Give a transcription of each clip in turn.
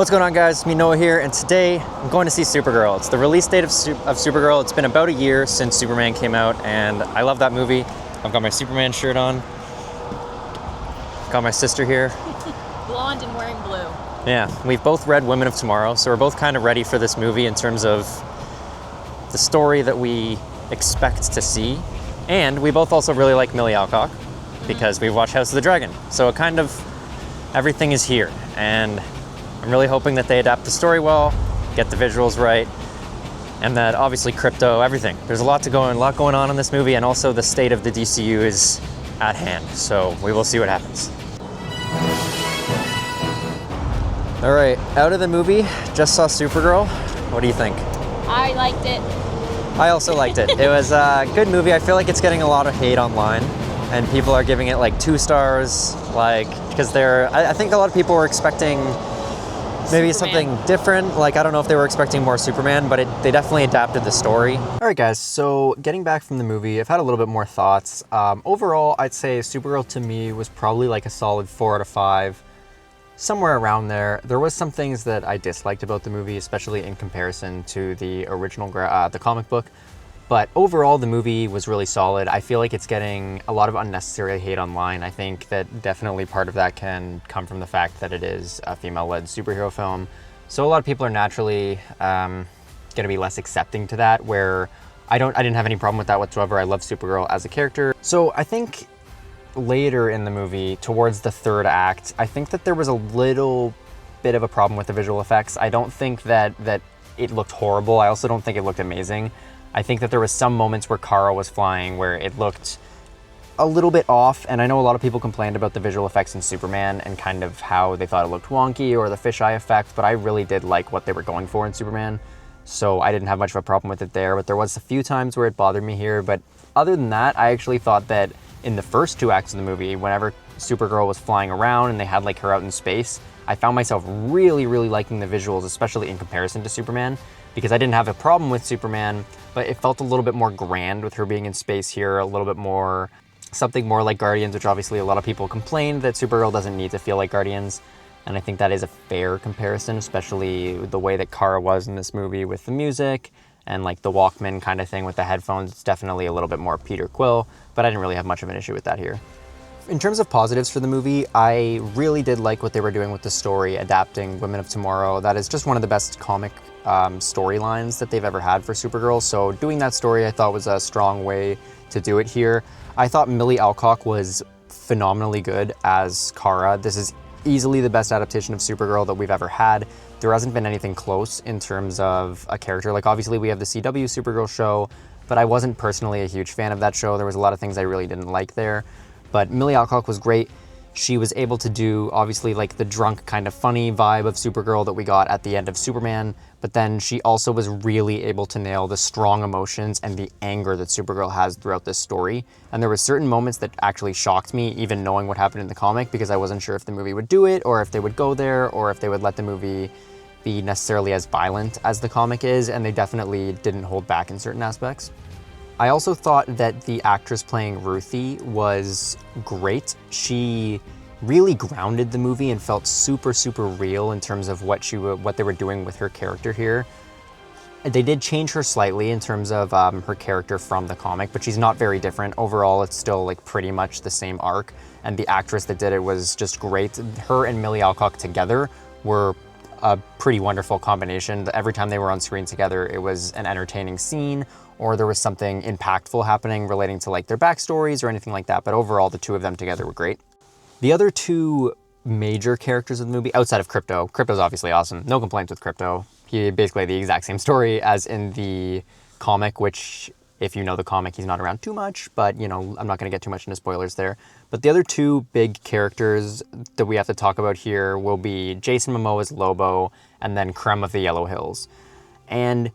What's going on, guys? It's me, Noah here, and today I'm going to see Supergirl. It's the release date of Supergirl. It's been about a year since Superman came out, and I love that movie. I've got my Superman shirt on. Got my sister here. Blonde and wearing blue. Yeah, we've both read Women of Tomorrow, so we're both kind of ready for this movie in terms of the story that we expect to see. And we both also really like Millie Alcock because we've watched House of the Dragon. So it kind of, everything is here. And I'm really hoping that they adapt the story well, get the visuals right, and that obviously crypto, everything. There's a lot going on in this movie, and also the state of the DCU is at hand. So we will see what happens. All right, out of the movie, just saw Supergirl. What do you think? I liked it. I also liked it. It was a good movie. I feel like it's getting a lot of hate online, and people are giving it like 2 stars, because I think a lot of people were expecting maybe something different. I don't know if they were expecting more Superman, but they definitely adapted the story. All right, guys, so getting back from the movie, I've had a little bit more thoughts. Overall, I'd say Supergirl to me was probably like a solid 4 out of 5. Somewhere around there. There was some things that I disliked about the movie, especially in comparison to the original, the comic book. But overall, the movie was really solid. I feel like it's getting a lot of unnecessary hate online. I think that definitely part of that can come from the fact that it is a female-led superhero film. So a lot of people are naturally going to be less accepting to that, where I didn't have any problem with that whatsoever. I love Supergirl as a character. So I think later in the movie, towards the 3rd act, I think that there was a little bit of a problem with the visual effects. I don't think that it looked horrible. I also don't think it looked amazing. I think that there was some moments where Kara was flying where it looked a little bit off, and I know a lot of people complained about the visual effects in Superman and kind of how they thought it looked wonky or the fisheye effect, but I really did like what they were going for in Superman, so I didn't have much of a problem with it there. But there was a few times where it bothered me here. But other than that, I actually thought that in the first 2 acts of the movie, whenever Supergirl was flying around and they had her out in space, I found myself really, really liking the visuals, especially in comparison to Superman, because I didn't have a problem with Superman, but it felt a little bit more grand with her being in space here, a little bit more, something more like Guardians, which obviously a lot of people complained that Supergirl doesn't need to feel like Guardians. And I think that is a fair comparison, especially the way that Kara was in this movie with the music and the Walkman kind of thing with the headphones. It's definitely a little bit more Peter Quill, but I didn't really have much of an issue with that here. In terms of positives for the movie, I really did like what they were doing with the story, adapting Women of Tomorrow. That is just one of the best comic storylines that they've ever had for Supergirl. So doing that story, I thought was a strong way to do it here. I thought Millie Alcock was phenomenally good as Kara. This is easily the best adaptation of Supergirl that we've ever had. There hasn't been anything close in terms of a character. Obviously we have the CW Supergirl show, but I wasn't personally a huge fan of that show. There was a lot of things I really didn't like there. But Millie Alcock was great. She was able to do, obviously, the drunk kind of funny vibe of Supergirl that we got at the end of Superman, but then she also was really able to nail the strong emotions and the anger that Supergirl has throughout this story. And there were certain moments that actually shocked me, even knowing what happened in the comic, because I wasn't sure if the movie would do it, or if they would go there, or if they would let the movie be necessarily as violent as the comic is, and they definitely didn't hold back in certain aspects. I also thought that the actress playing Ruthie was great. She really grounded the movie and felt super, super real in terms of what they were doing with her character here. They did change her slightly in terms of her character from the comic, but she's not very different. Overall, it's still pretty much the same arc, and the actress that did it was just great. Her and Millie Alcock together were a pretty wonderful combination. Every time they were on screen together, it was an entertaining scene, or there was something impactful happening relating to their backstories or anything like that. But overall, the 2 of them together were great. The other 2 major characters of the movie, outside of Crypto, Crypto's obviously awesome. No complaints with Crypto. He basically the exact same story as in the comic, which if you know the comic, he's not around too much, but I'm not gonna get too much into spoilers there. But the other 2 big characters that we have to talk about here will be Jason Momoa's Lobo and then Krem of the Yellow Hills. And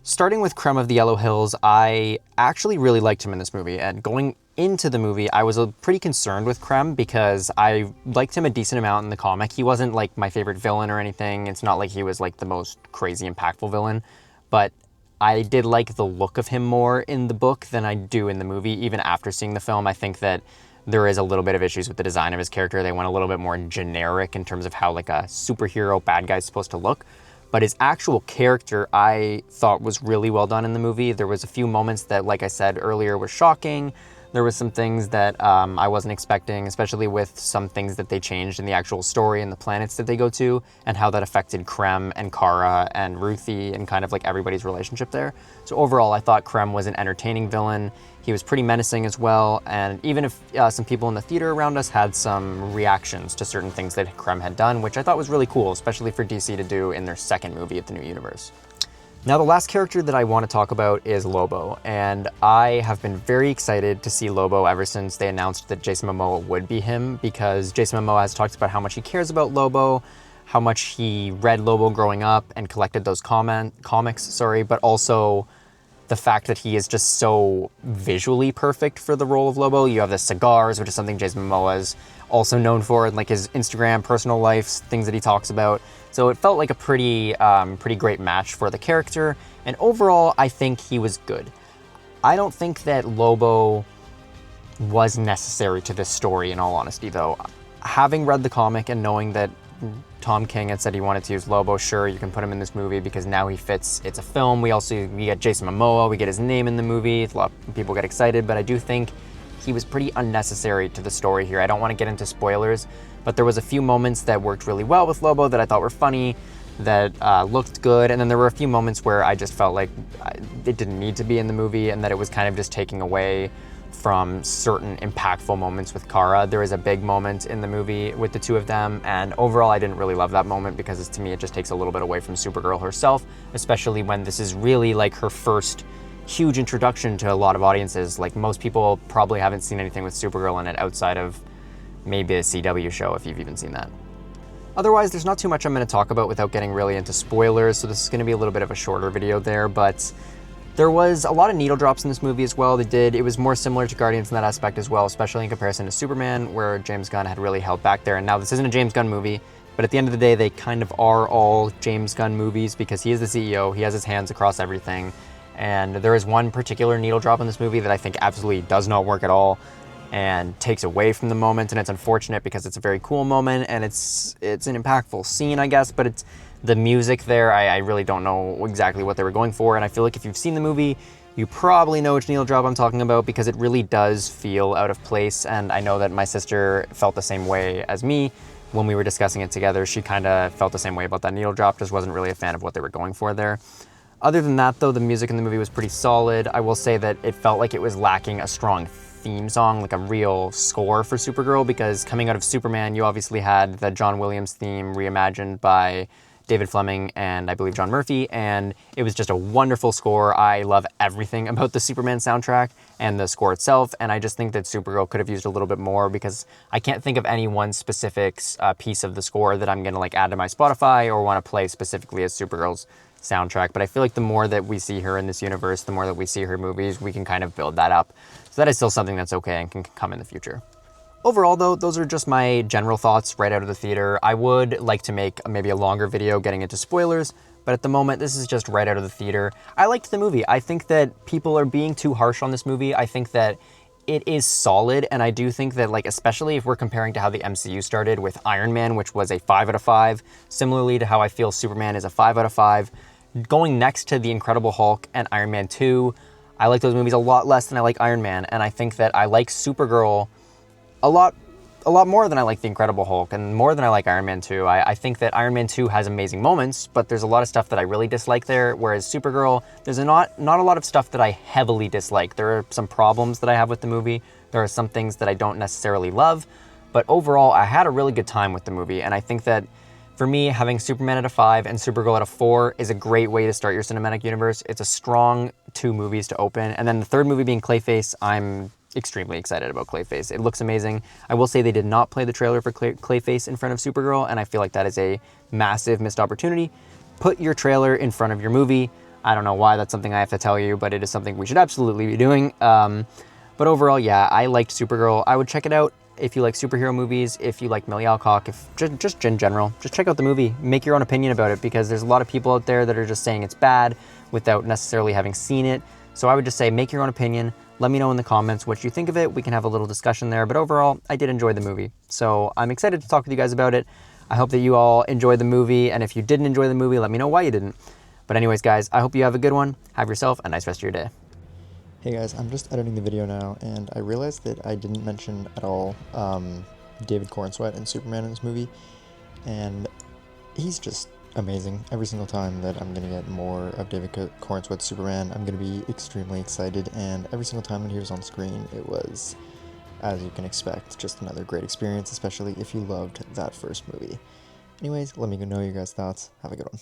starting with Krem of the Yellow Hills, I actually really liked him in this movie. And going into the movie, I was pretty concerned with Krem because I liked him a decent amount in the comic. He wasn't my favorite villain or anything. It's not like he was the most crazy impactful villain, but I did like the look of him more in the book than I do in the movie. Even after seeing the film, I think that there is a little bit of issues with the design of his character. They went a little bit more generic in terms of how like a superhero bad guy is supposed to look. But his actual character, I thought was really well done in the movie. There was a few moments that, like I said earlier, were shocking. There was some things that I wasn't expecting, especially with some things that they changed in the actual story and the planets that they go to, and how that affected Krem and Kara and Ruthie and kind of like everybody's relationship there. So overall, I thought Krem was an entertaining villain. He was pretty menacing as well, and even if some people in the theater around us had some reactions to certain things that Krem had done, which I thought was really cool, especially for DC to do in their second movie of the new universe. Now, the last character that I want to talk about is Lobo, and I have been very excited to see Lobo ever since they announced that Jason Momoa would be him, because Jason Momoa has talked about how much he cares about Lobo, how much he read Lobo growing up and collected those comics, but also the fact that he is just so visually perfect for the role of Lobo. You have the cigars, which is something Jason Momoa is also known for, and like his Instagram, personal life, things that he talks about. So it felt like a pretty great match for the character. And overall, I think he was good. I don't think that Lobo was necessary to this story, in all honesty, though. Having read the comic and knowing that Tom King had said he wanted to use Lobo, sure, you can put him in this movie because now he fits. It's a film. We get Jason Momoa, we get his name in the movie. A lot of people get excited, but I do think he was pretty unnecessary to the story here. I don't want to get into spoilers, but there was a few moments that worked really well with Lobo that I thought were funny, that looked good, and then there were a few moments where I just felt like it didn't need to be in the movie and that it was kind of just taking away from certain impactful moments with Kara. There is a big moment in the movie with the two of them, and overall I didn't really love that moment because to me it just takes a little bit away from Supergirl herself, especially when this is really like her first huge introduction to a lot of audiences. Like, most people probably haven't seen anything with Supergirl in it outside of maybe a CW show, if you've even seen that. Otherwise, there's not too much I'm going to talk about without getting really into spoilers, so this is going to be a little bit of a shorter video there, but there was a lot of needle drops in this movie as well. It was more similar to Guardians in that aspect as well, especially in comparison to Superman, where James Gunn had really held back there. And now this isn't a James Gunn movie, but at the end of the day, they kind of are all James Gunn movies because he is the CEO, he has his hands across everything. And there is one particular needle drop in this movie that I think absolutely does not work at all and takes away from the moment, and it's unfortunate because it's a very cool moment and it's an impactful scene, I guess, but it's the music there, I really don't know exactly what they were going for, and I feel like if you've seen the movie, you probably know which needle drop I'm talking about because it really does feel out of place, and I know that my sister felt the same way as me when we were discussing it together. She kind of felt the same way about that needle drop, just wasn't really a fan of what they were going for there. Other than that, though, the music in the movie was pretty solid. I will say that it felt like it was lacking a strong theme song, like a real score for Supergirl, because coming out of Superman, you obviously had the John Williams theme reimagined by David Fleming and I believe John Murphy, and it was just a wonderful score. I love everything about the Superman soundtrack and the score itself, and I just think that Supergirl could have used a little bit more because I can't think of any one specific piece of the score that I'm gonna like add to my Spotify or want to play specifically as Supergirl's soundtrack, but I feel like the more that we see her in this universe, the more that we see her movies, we can kind of build that up. So that is still something that's okay and can come in the future. Overall, though, those are just my general thoughts right out of the theater. I would like to make maybe a longer video getting into spoilers, but at the moment, this is just right out of the theater. I liked the movie. I think that people are being too harsh on this movie. I think that it is solid, and I do think that, like, especially if we're comparing to how the MCU started with Iron Man, which was a 5 out of 5, similarly to how I feel Superman is a 5 out of 5, going next to The Incredible Hulk and Iron Man 2, I like those movies a lot less than I like Iron Man, and I think that I like Supergirl a lot more than I like The Incredible Hulk and more than I like Iron Man 2. I think that Iron Man 2 has amazing moments, but there's a lot of stuff that I really dislike there, whereas Supergirl, there's not a lot of stuff that I heavily dislike. There are some problems that I have with the movie. There are some things that I don't necessarily love, but overall, I had a really good time with the movie, and I think that for me, having Superman at a 5 and Supergirl at a 4 is a great way to start your cinematic universe. It's a strong 2 movies to open, and then the third movie being Clayface, I'm extremely excited about Clayface. It looks amazing. I will say they did not play the trailer for Clayface in front of Supergirl, and I feel like that is a massive missed opportunity. Put your trailer in front of your movie. I don't know why that's something I have to tell you, but it is something we should absolutely be doing. But overall, yeah, I liked Supergirl. I would check it out if you like superhero movies, if you like Millie Alcock, if just in general, just check out the movie. Make your own opinion about it, because there's a lot of people out there that are just saying it's bad without necessarily having seen it. So I would just say make your own opinion. Let me know in the comments what you think of it. We can have a little discussion there. But overall, I did enjoy the movie. So I'm excited to talk with you guys about it. I hope that you all enjoyed the movie. And if you didn't enjoy the movie, let me know why you didn't. But anyways, guys, I hope you have a good one. Have yourself a nice rest of your day. Hey guys, I'm just editing the video now, and I realized that I didn't mention at all David Cornsweet and Superman in this movie, and he's just amazing. Every single time that I'm going to get more of David Cornsweet's Superman, I'm going to be extremely excited, and every single time that he was on screen, it was, as you can expect, just another great experience, especially if you loved that first movie. Anyways, let me know your guys' thoughts. Have a good one.